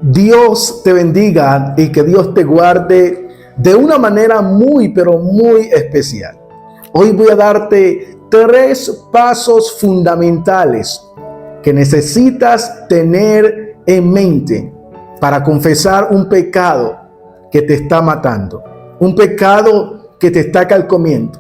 Dios te bendiga y que Dios te guarde de una manera muy, pero muy especial. Hoy voy a darte 3 pasos fundamentales que necesitas tener en mente para confesar un pecado que te está matando, un pecado que te está carcomiendo.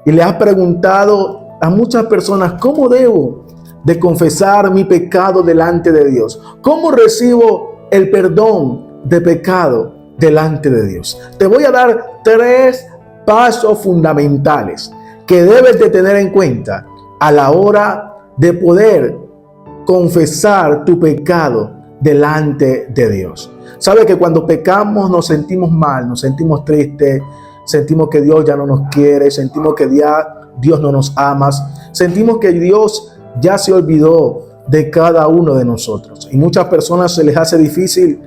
Y le has preguntado a muchas personas, ¿cómo debo de confesar mi pecado delante de Dios? ¿Cómo recibo el perdón de pecado delante de Dios? Te voy a dar 3 pasos fundamentales que debes de tener en cuenta a la hora de poder confesar tu pecado delante de Dios. Sabe que cuando pecamos nos sentimos mal, nos sentimos tristes, sentimos que Dios ya no nos quiere, sentimos que Dios no nos ama, sentimos que Dios ya se olvidó de cada uno de nosotros. Y muchas personas se les hace difícil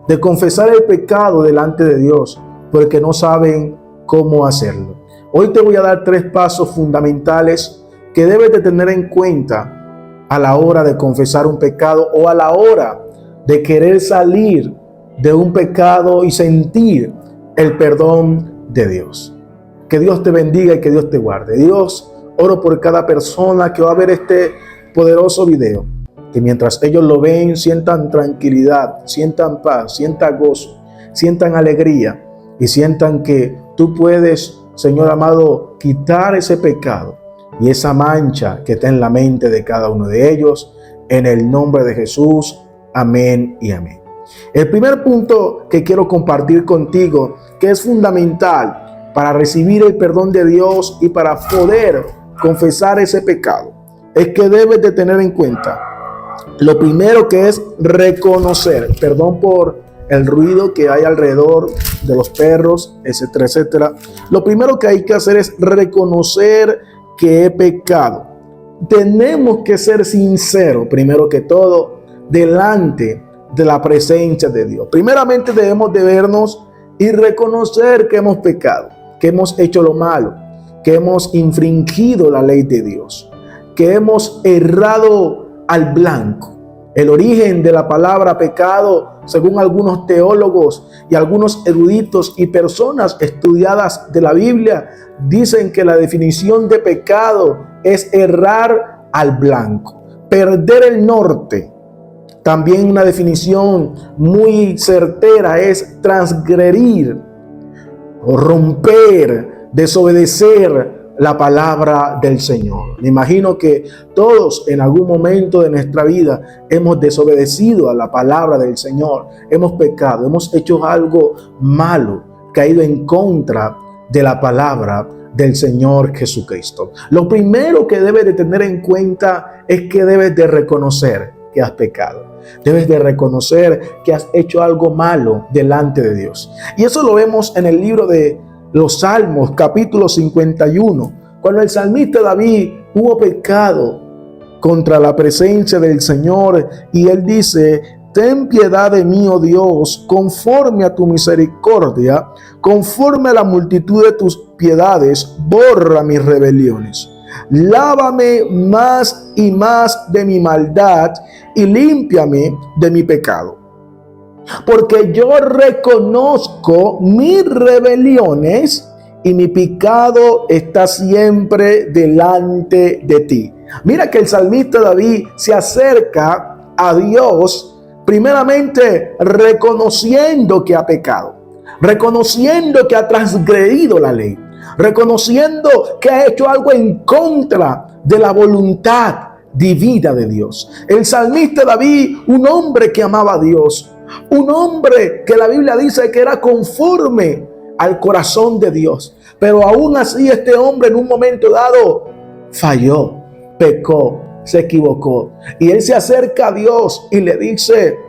de confesar el pecado delante de Dios porque no saben cómo hacerlo. Hoy te voy a dar 3 pasos fundamentales que debes de tener en cuenta a la hora de confesar un pecado o a la hora de querer salir de un pecado y sentir el perdón de Dios. Que Dios te bendiga y que Dios te guarde. Dios, oro por cada persona que va a ver este poderoso video, que mientras ellos lo ven sientan tranquilidad, sientan paz, sientan gozo, sientan alegría y sientan que tú puedes, Señor amado, quitar ese pecado y esa mancha que está en la mente de cada uno de ellos, en el nombre de Jesús. Amén y amén. El primer punto que quiero compartir contigo, que es fundamental para recibir el perdón de Dios y para poder confesar ese pecado, es que debes de tener en cuenta lo primero, que es reconocer. Perdón por el ruido que hay alrededor de los perros, etcétera, etcétera. Lo primero que hay que hacer es reconocer que he pecado. Tenemos que ser sinceros, primero que todo, delante de la presencia de Dios. Primeramente debemos de vernos y reconocer que hemos pecado, que hemos hecho lo malo, que hemos infringido la ley de Dios, que hemos errado al blanco. El origen de la palabra pecado, según algunos teólogos y algunos eruditos y personas estudiadas de la Biblia, dicen que la definición de pecado es errar al blanco, perder el norte. También una definición muy certera es transgredir o romper, desobedecer la palabra del Señor. Me imagino que todos en algún momento de nuestra vida hemos desobedecido a la palabra del Señor, hemos pecado, hemos hecho algo malo que ha ido en contra de la palabra del Señor Jesucristo. Lo primero que debes de tener en cuenta es que debes de reconocer que has pecado. Debes de reconocer que has hecho algo malo delante de Dios. Y eso lo vemos en el libro de los Salmos, capítulo 51, cuando el salmista David hubo pecado contra la presencia del Señor, y él dice: ten piedad de mí, oh Dios, conforme a tu misericordia, conforme a la multitud de tus piedades, borra mis rebeliones. Lávame más y más de mi maldad y límpiame de mi pecado. Porque yo reconozco mis rebeliones y mi pecado está siempre delante de ti. Mira que el salmista David se acerca a Dios primeramente reconociendo que ha pecado, reconociendo que ha transgredido la ley, reconociendo que ha hecho algo en contra de la voluntad divina de Dios. El salmista David, un hombre que amaba a Dios, un hombre que la Biblia dice que era conforme al corazón de Dios, pero aún así este hombre en un momento dado falló, pecó, se equivocó, y él se acerca a Dios y le dice: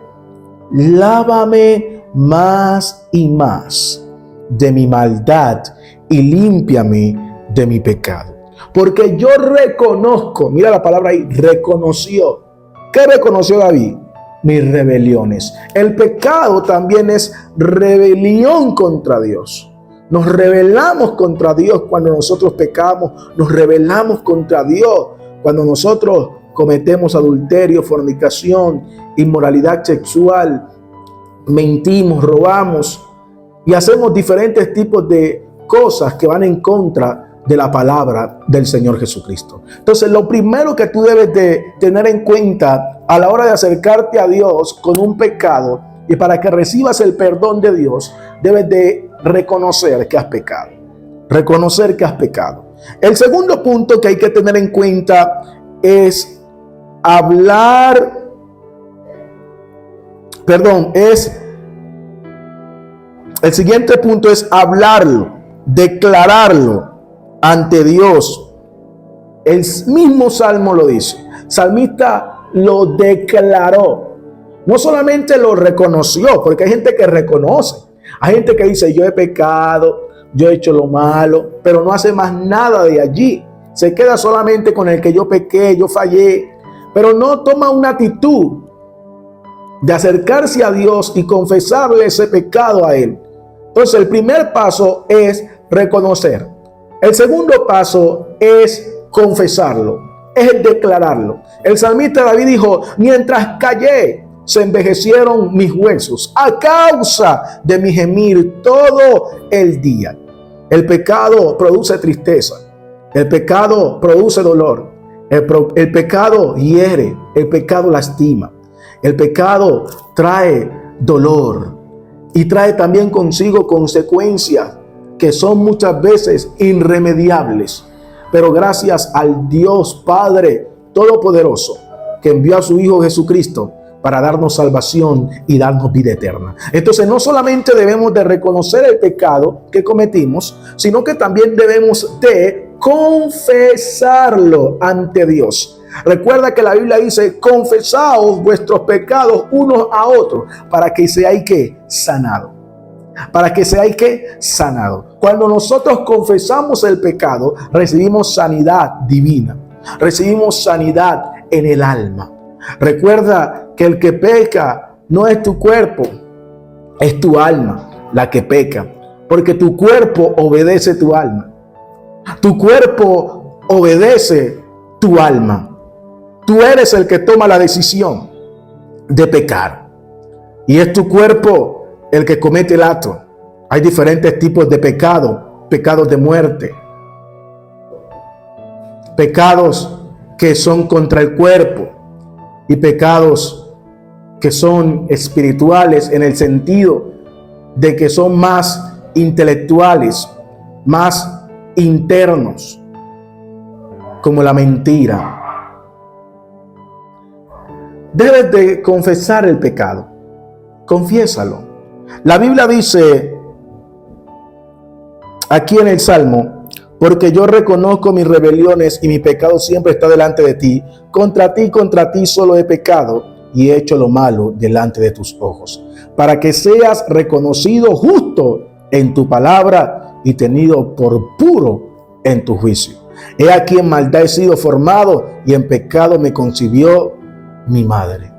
lávame más y más de mi maldad y límpiame de mi pecado. Porque yo reconozco, mira la palabra ahí, reconoció. ¿Qué reconoció David? Mis rebeliones. El pecado también es rebelión contra Dios. Nos rebelamos contra Dios cuando nosotros pecamos. Nos rebelamos contra Dios cuando nosotros cometemos adulterio, fornicación, inmoralidad sexual, mentimos, robamos y hacemos diferentes tipos de cosas que van en contra de la palabra del Señor Jesucristo. Entonces, lo primero que tú debes de tener en cuenta a la hora de acercarte a Dios con un pecado y para que recibas el perdón de Dios, debes de reconocer que has pecado. Reconocer que has pecado. El segundo punto que hay que tener en cuenta es el siguiente punto es hablarlo, declararlo ante Dios. El mismo Salmo lo dice. El salmista lo declaró. No solamente lo reconoció, porque hay gente que reconoce. Hay gente que dice, yo he pecado, yo he hecho lo malo, pero no hace más nada de allí. Se queda solamente con el que yo pequé, yo fallé, pero no toma una actitud de acercarse a Dios y confesarle ese pecado a Él. Entonces, el primer paso es reconocer. El segundo paso es confesarlo, es declararlo. El salmista David dijo, mientras callé, se envejecieron mis huesos a causa de mi gemir todo el día. El pecado produce tristeza. El pecado produce dolor. El pecado hiere. El pecado lastima. El pecado trae dolor y trae también consigo consecuencias que son muchas veces irremediables. Pero gracias al Dios Padre Todopoderoso que envió a su Hijo Jesucristo para darnos salvación y darnos vida eterna. Entonces, no solamente debemos de reconocer el pecado que cometimos, sino que también debemos de confesarlo ante Dios. Recuerda que la Biblia dice, confesaos vuestros pecados unos a otros para que seáis ¿qué? Sanado. Para que seáis ¿qué? Sanado. Cuando nosotros confesamos el pecado, recibimos sanidad divina. Recibimos sanidad en el alma. Recuerda que el que peca no es tu cuerpo, es tu alma la que peca, porque tu cuerpo obedece tu alma. Tu cuerpo obedece tu alma. Tú eres el que toma la decisión de pecar y es tu cuerpo el que comete el acto. Hay diferentes tipos de pecado: pecados de muerte, pecados que son contra el cuerpo, y pecados que son espirituales en el sentido de que son más intelectuales, más internos, como la mentira. Debes de confesar el pecado. Confiésalo. La Biblia dice aquí en el Salmo, porque yo reconozco mis rebeliones y mi pecado siempre está delante de ti. Contra ti solo he pecado y he hecho lo malo delante de tus ojos, para que seas reconocido justo en tu palabra y tenido por puro en tu juicio. He aquí en maldad he sido formado y en pecado me concibió mi madre.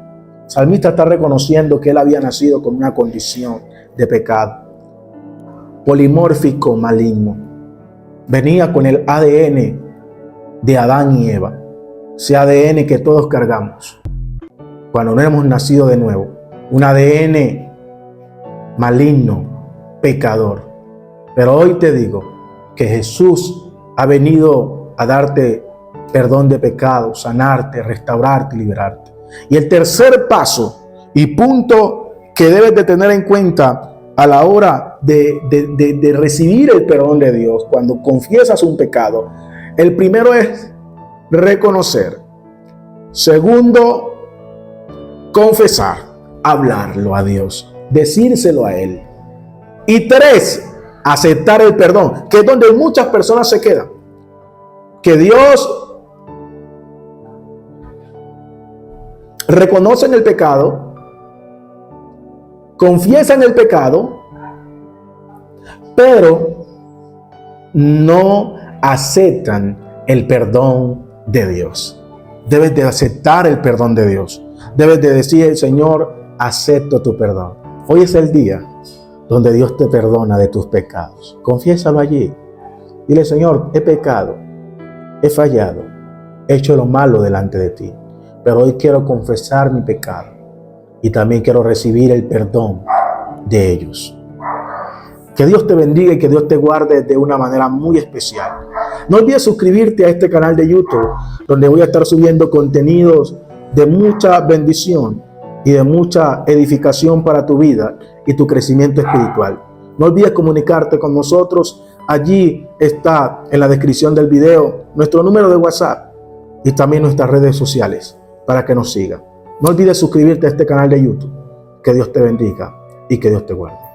El salmista está reconociendo que él había nacido con una condición de pecado polimórfico maligno. Venía con el ADN de Adán y Eva, ese ADN que todos cargamos cuando no hemos nacido de nuevo, un ADN maligno, pecador. Pero hoy te digo que Jesús ha venido a darte perdón de pecados, sanarte, restaurarte y liberarte. Y el tercer paso y punto que debes de tener en cuenta a la hora de recibir el perdón de Dios, cuando confiesas un pecado, el primero es reconocer. Segundo, confesar, hablarlo a Dios, decírselo a Él. Y tres, aceptar el perdón, que es donde muchas personas se quedan. Que Dios reconocen el pecado, confiesan el pecado, pero no aceptan el perdón de Dios. Debes de aceptar el perdón de Dios. Debes de decir, Señor, acepto tu perdón. Hoy es el día donde Dios te perdona de tus pecados. Confiésalo allí. Dile, Señor, he pecado, he fallado, he hecho lo malo delante de ti, pero hoy quiero confesar mi pecado. y también quiero recibir el perdón de ellos. Que Dios te bendiga y que Dios te guarde de una manera muy especial. No olvides suscribirte a este canal de YouTube, donde voy a estar subiendo contenidos de mucha bendición y de mucha edificación para tu vida y tu crecimiento espiritual. No olvides comunicarte con nosotros. Allí está en la descripción del video nuestro número de WhatsApp y también nuestras redes sociales para que nos sigas. No olvides suscribirte a este canal de YouTube. Que Dios te bendiga y que Dios te guarde.